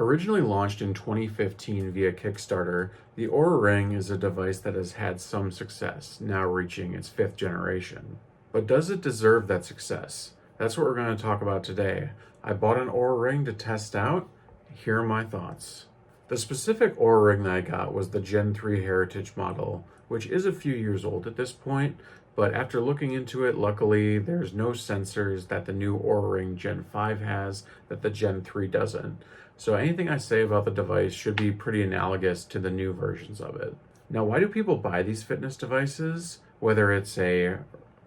Originally launched in 2015 via Kickstarter, the Oura Ring is a device that has had some success, now reaching its fifth generation. But does it deserve that success? That's what we're going to talk about today. I bought an Oura Ring to test out. Here are my thoughts. The specific Oura Ring that I got was the Gen 3 Heritage model, which is a few years old at this point, but after looking into it, luckily there's no sensors that the new Oura Ring Gen 5 has that the Gen 3 doesn't. So anything I say about the device should be pretty analogous to the new versions of it. Now, why do people buy these fitness devices? Whether it's a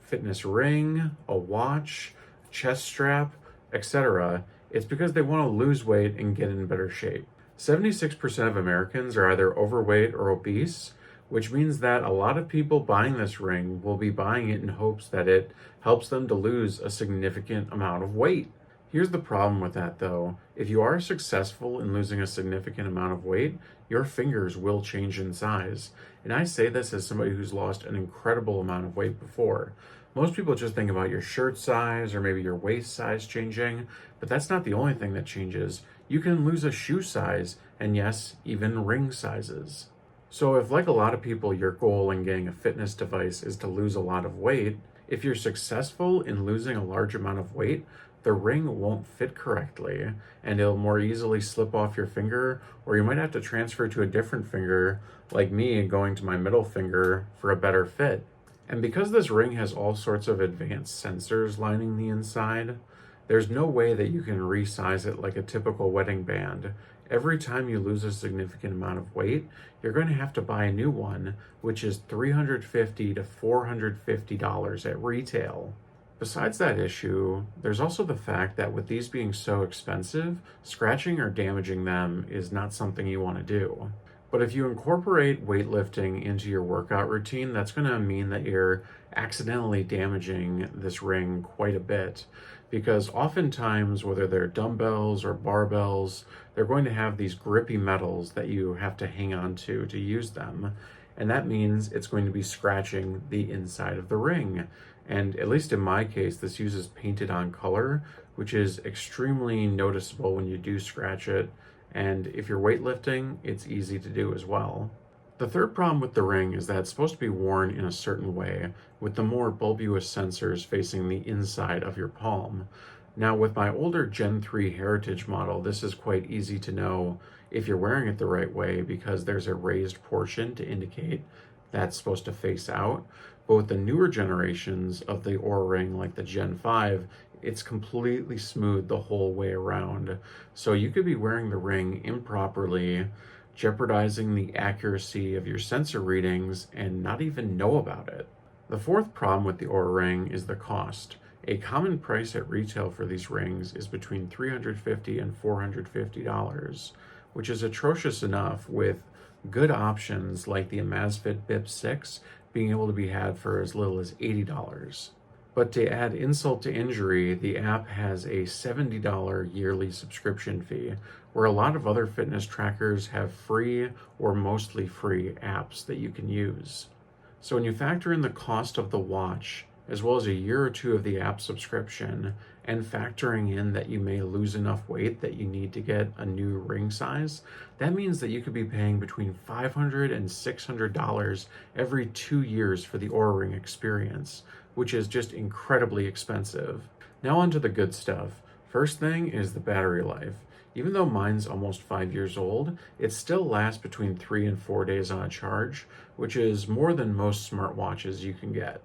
fitness ring, a watch, chest strap, etc., it's because they want to lose weight and get in better shape. 76% of Americans are either overweight or obese, which means that a lot of people buying this ring will be buying it in hopes that it helps them to lose a significant amount of weight. Here's the problem with that though. If you are successful in losing a significant amount of weight, your fingers will change in size. And I say this as somebody who's lost an incredible amount of weight before. Most people just think about your shirt size or maybe your waist size changing, but that's not the only thing that changes. You can lose a shoe size and yes, even ring sizes. So if, like a lot of people, your goal in getting a fitness device is to lose a lot of weight, if you're successful in losing a large amount of weight, the ring won't fit correctly and it'll more easily slip off your finger, or you might have to transfer to a different finger, like me going to my middle finger for a better fit. And because this ring has all sorts of advanced sensors lining the inside, there's no way that you can resize it like a typical wedding band. Every time you lose a significant amount of weight, you're going to have to buy a new one, which is $350 to $450 at retail. Besides that issue, there's also the fact that with these being so expensive, scratching or damaging them is not something you want to do. But if you incorporate weightlifting into your workout routine, that's going to mean that you're accidentally damaging this ring quite a bit. Because oftentimes, whether they're dumbbells or barbells, they're going to have these grippy metals that you have to hang on to use them. And that means it's going to be scratching the inside of the ring. And at least in my case, this uses painted on color, which is extremely noticeable when you do scratch it. And if you're weightlifting, it's easy to do as well. The third problem with the ring is that it's supposed to be worn in a certain way, with the more bulbous sensors facing the inside of your palm. Now, with my older Gen 3 Heritage model, this is quite easy to know if you're wearing it the right way because there's a raised portion to indicate that's supposed to face out. But with the newer generations of the Oura Ring, like the Gen 5, it's completely smooth the whole way around. So you could be wearing the ring improperly, jeopardizing the accuracy of your sensor readings and not even know about it. The fourth problem with the Oura Ring is the cost. A common price at retail for these rings is between $350 and $450, which is atrocious enough, with good options like the Amazfit Bip 6 being able to be had for as little as $80. But to add insult to injury, the app has a $70 yearly subscription fee, where a lot of other fitness trackers have free or mostly free apps that you can use. So when you factor in the cost of the watch, as well as a year or two of the app subscription, and factoring in that you may lose enough weight that you need to get a new ring size, that means that you could be paying between $500 and $600 every 2 years for the Oura Ring experience, which is just incredibly expensive. Now on to the good stuff. First thing is the battery life. Even though mine's almost 5 years old, it still lasts between 3 and 4 days on a charge, which is more than most smartwatches you can get.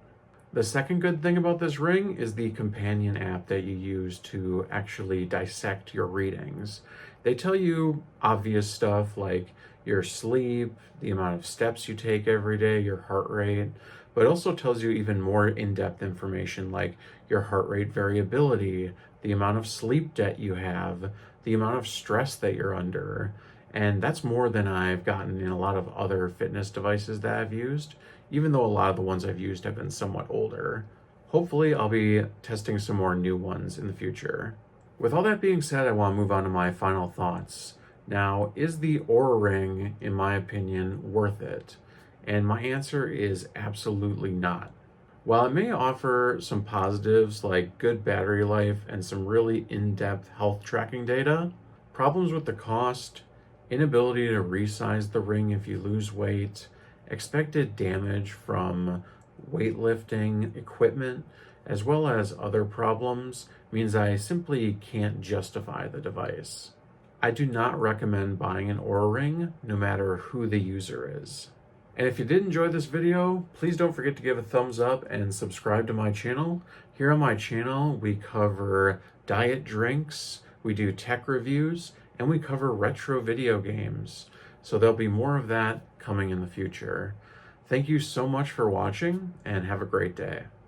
The second good thing about this ring is the companion app that you use to actually dissect your readings. They tell you obvious stuff like your sleep, the amount of steps you take every day, your heart rate, but it also tells you even more in-depth information like your heart rate variability, the amount of sleep debt you have, the amount of stress that you're under. And that's more than I've gotten in a lot of other fitness devices that I've used, even though a lot of the ones I've used have been somewhat older. Hopefully, I'll be testing some more new ones in the future. With all that being said, I want to move on to my final thoughts. Now, is the Oura Ring, in my opinion, worth it? And my answer is absolutely not. While it may offer some positives like good battery life and some really in-depth health tracking data, Problems with the cost, inability to resize the ring if you lose weight, expected damage from weightlifting equipment, as well as other problems, means I simply can't justify the device. I do not recommend buying an Oura Ring, no matter who the user is. And if you did enjoy this video, please don't forget to give a thumbs up and subscribe to my channel. Here on my channel, we cover diet drinks, we do tech reviews, and we cover retro video games. So there'll be more of that coming in the future. Thank you so much for watching, and have a great day.